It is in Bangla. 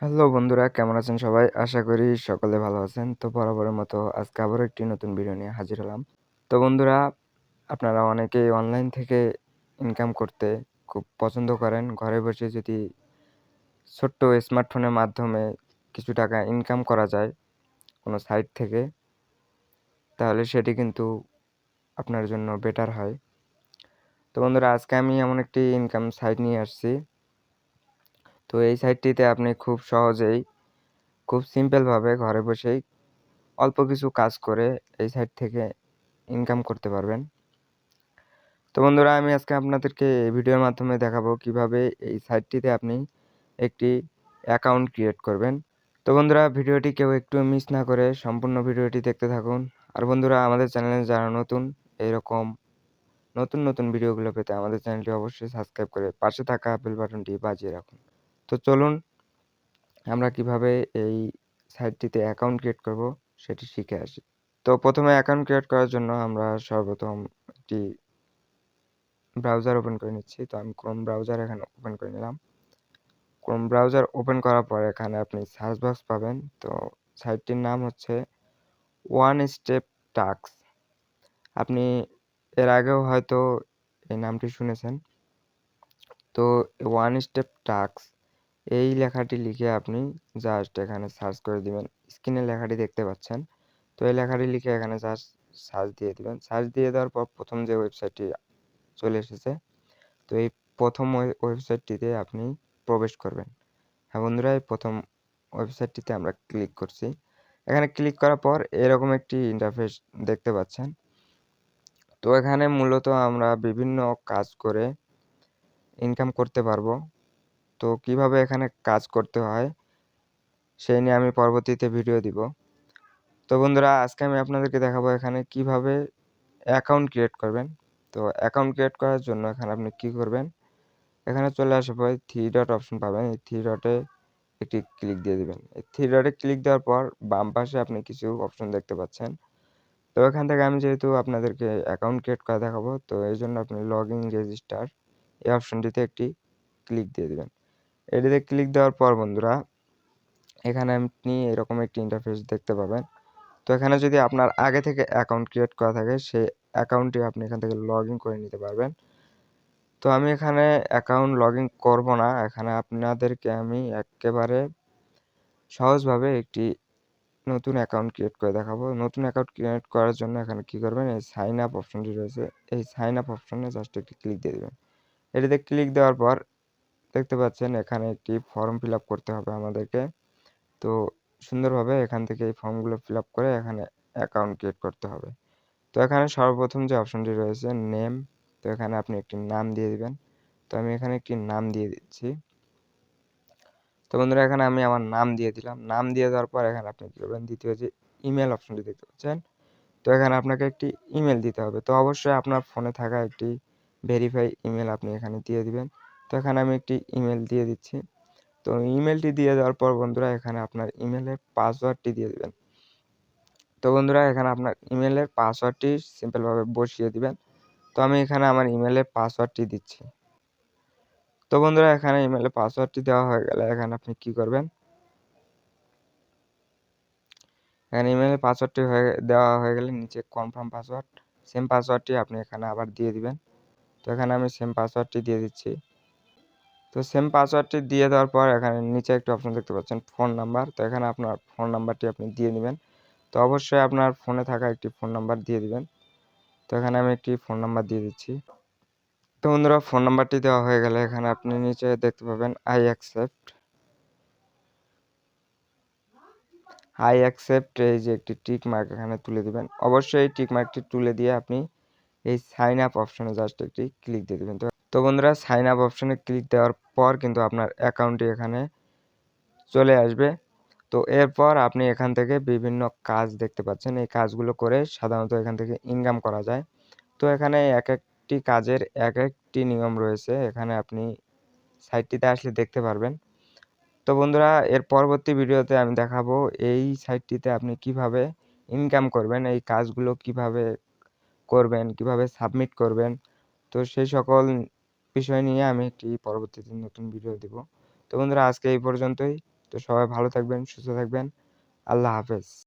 হ্যালো বন্ধুরা, কেমন আছেন সবাই? আশা করি সকলে ভালো আছেন। তো বরাবরের মতো আজকে আবারও একটি নতুন ভিডিও নিয়ে হাজির হলাম। তো বন্ধুরা, আপনারা অনেকেই অনলাইন থেকে ইনকাম করতে খুব পছন্দ করেন। ঘরে বসে যদি ছোট্ট স্মার্টফোনের মাধ্যমে কিছু টাকা ইনকাম করা যায় কোনো সাইট থেকে, তাহলে সেটি কিন্তু আপনার জন্য বেটার হয়। তো বন্ধুরা, আজকে আমি এমন একটি ইনকাম সাইট নিয়ে আসছি। তো এই সাইটটিতে আপনি খুব সহজেই, খুব সিম্পলভাবে ঘরে বসেই অল্প কিছু কাজ করে এই সাইট থেকে ইনকাম করতে পারবেন। তো বন্ধুরা, আমি আজকে আপনাদেরকে এই ভিডিওর মাধ্যমে দেখাবো কিভাবে এই সাইটটিতে আপনি একটি অ্যাকাউন্ট ক্রিয়েট করবেন। তো বন্ধুরা, ভিডিওটি কেউ একটু মিস না করে সম্পূর্ণ ভিডিওটি দেখতে থাকুন। আর বন্ধুরা, আমাদের চ্যানেলে যারা নতুন, এইরকম নতুন ভিডিওগুলো পেতে আমাদের চ্যানেলটি অবশ্যই সাবস্ক্রাইব করে পাশে থাকা বেল বাটনটি বাজিয়ে রাখুন। তো চলুন আমরা কিভাবে এই সাইটটিতে অ্যাকাউন্ট ক্রিয়েট করব সেটি শিখে আসি। তো প্রথমে অ্যাকাউন্ট ক্রিয়েট করার জন্য আমরা সর্বপ্রথম একটি ব্রাউজার ওপেন করে নিচ্ছি। তো আমি ক্রোম ব্রাউজার এখানে ওপেন করে নিলাম। ক্রোম ব্রাউজার ওপেন করার পর এখানে আপনি সার্চ বক্স পাবেন। তো সাইটটির নাম হচ্ছে ওয়ান স্টেপ টাস্ক। আপনি এর আগেও হয়তো এই নামটি শুনেছেন। তো ওয়ান স্টেপ টাস্ক এই লেখাটি লিখে আপনি জাস্ট এখানে সার্চ করে দিবেন। স্ক্রিনে লেখাটি দেখতে পাচ্ছেন। তো এই লেখাটি লিখে এখানে জাস্ট সার্চ দিয়ে দিবেন। সার্চ দিয়ে দেওয়ার পর প্রথম যে ওয়েবসাইটটি চলে এসেছে, তো এই প্রথম ওয়েবসাইটটিতে আপনি প্রবেশ করবেন। হ্যাঁ বন্ধুরা, এই প্রথম ওয়েবসাইটটিতে আমরা ক্লিক করছি। এখানে ক্লিক করার পর এরকম একটি ইন্টারফেস দেখতে পাচ্ছেন। তো এখানে মূলত আমরা বিভিন্ন কাজ করে ইনকাম করতে পারবো। তো কিভাবে এখানে কাজ করতে হয় সেই নিয়ে আমি পরবর্তীতে ভিডিও দিব। তো বন্ধুরা, আজকে আমি আপনাদেরকে দেখাবো এখানে কিভাবে অ্যাকাউন্ট ক্রিয়েট করবেন। তো অ্যাকাউন্ট ক্রিয়েট করার জন্য এখানে আপনি কি করবেন, এখানে চলে আসার পরে থ্রি ডট অপশন পাবেন। এই থ্রি ডটে একটি ক্লিক দিয়ে দিবেন। এই থ্রি ডটে ক্লিক দেওয়ার পর বাম পাশে আপনি কিছু অপশন দেখতে পাচ্ছেন। তো এখান থেকে আমি যেহেতু আপনাদেরকে অ্যাকাউন্ট ক্রিয়েট করা দেখাবো, তো এই জন্য আপনি লগ ইন রেজিস্টার এই অপশনটিতে একটি ক্লিক দিয়ে দিবেন। এটিতে ক্লিক দেওয়ার পর বন্ধুরা, এখানে আপনি এরকম একটি ইন্টারফেস দেখতে পাবেন। তো এখানে যদি আপনার আগে থেকে অ্যাকাউন্ট ক্রিয়েট করা থাকে, সেই অ্যাকাউন্টটি আপনি এখান থেকে লগ ইন করে নিতে পারবেন। তো আমি এখানে অ্যাকাউন্ট লগ ইন করবো না। এখানে আপনাদেরকে আমি একেবারে সহজভাবে একটি নতুন অ্যাকাউন্ট ক্রিয়েট করে দেখাবো। নতুন অ্যাকাউন্ট ক্রিয়েট করার জন্য এখানে কি করবেন, এই সাইন আপ অপশনটি রয়েছে, এই সাইন আপ অপশনে জাস্ট একটি ক্লিক দিয়ে দিবেন। এটিতে ক্লিক দেওয়ার পর দেখতে পাচ্ছেন এখানে একটি ফর্ম ফিল আপ করতে হবে আমাদেরকে। তো সুন্দরভাবে এখান থেকে এই ফর্মগুলো ফিল আপ করে এখানে অ্যাকাউন্ট ক্রিয়েট করতে হবে। তো এখানে সর্বপ্রথম যে অপশনটি রয়েছে নেম, তো এখানে আপনি একটি নাম দিয়ে দিবেন। তো আমি এখানে একটি নাম দিয়ে দিচ্ছি। তো বন্ধুরা, এখানে আমি আমার নাম দিয়ে দিলাম। নাম দিয়ে দেওয়ার পর এখানে আপনি কি করবেন, দ্বিতীয় যে ইমেল অপশনটি দেখতে পাচ্ছেন, তো এখানে আপনাকে একটি ইমেল দিতে হবে। তো অবশ্যই আপনার ফোনে থাকা একটি ভেরিফাই ইমেল আপনি এখানে দিয়ে দিবেন। তো এখানে আমি একটি ইমেল দিয়ে দিচ্ছি। তো ইমেলটি দিয়ে দেওয়ার পর বন্ধুরা, এখানে আপনার ইমেলের পাসওয়ার্ডটি দিয়ে দিবেন। তো বন্ধুরা, এখানে আপনার ইমেলের পাসওয়ার্ডটি সিম্পলভাবে বসিয়ে দিবেন। তো আমি এখানে আমার ইমেলের পাসওয়ার্ডটি দিচ্ছি। তো বন্ধুরা, এখানে ইমেলের পাসওয়ার্ডটি দেওয়া হয়ে গেলে এখানে আপনি কি করবেন, এখানে ইমেলের পাসওয়ার্ডটি দেওয়া হয়ে গেলে নিচে কনফার্ম পাসওয়ার্ড, সেম পাসওয়ার্ডটি আপনি এখানে আবার দিয়ে দিবেন। তো এখানে আমি সেম পাসওয়ার্ডটি দিয়ে দিচ্ছি। তো সেম পাসওয়ার্ডটি দিয়ে দেওয়ার পর এখানে নিচে একটি অপশন দেখতে পাচ্ছেন ফোন নাম্বার। তো এখানে আপনার ফোন নাম্বারটি আপনি দিয়ে নেবেন। তো অবশ্যই আপনার ফোনে থাকা একটি ফোন নাম্বার দিয়ে দিবেন। তো এখানে আমি একটি ফোন নাম্বার দিয়ে দিচ্ছি। তো বন্ধুরা, ফোন নাম্বারটি দেওয়া হয়ে গেলে এখানে আপনি নিচে দেখতে পাবেন আই অ্যাকসেপ্ট এই যে একটি টিক মার্ক এখানে তুলে দিবেন। অবশ্যই এই টিক মার্কটি তুলে দিয়ে আপনি এই সাইন আপ অপশনে জাস্ট একটি ক্লিক দিয়ে দিবেন। তো বন্ধুরা, সাইন আপ অপশনে ক্লিক দেওয়ার পর কিন্তু আপনার অ্যাকাউন্টটি এখানে চলে আসবে। তো এরপর আপনি এখান থেকে বিভিন্ন কাজ দেখতে পাচ্ছেন। এই কাজগুলো করে সাধারণত এখান থেকে ইনকাম করা যায়। তো এখানে এক একটি কাজের এক একটি নিয়ম রয়েছে, এখানে আপনি সাইটটিতে আসলে দেখতে পারবেন। তো বন্ধুরা, এর পরবর্তী ভিডিওতে আমি দেখাবো এই সাইটটিতে আপনি কিভাবে ইনকাম করবেন, এই কাজগুলো কিভাবে করবেন, কিভাবে সাবমিট করবেন। তো সেই সকল বিষয় নিয়ে আমি একটি পরবর্তীতে নতুন ভিডিও দিব। তো বন্ধুরা, আজকে এই পর্যন্তই। তো সবাই ভালো থাকবেন, সুস্থ থাকবেন। আল্লাহ হাফেজ।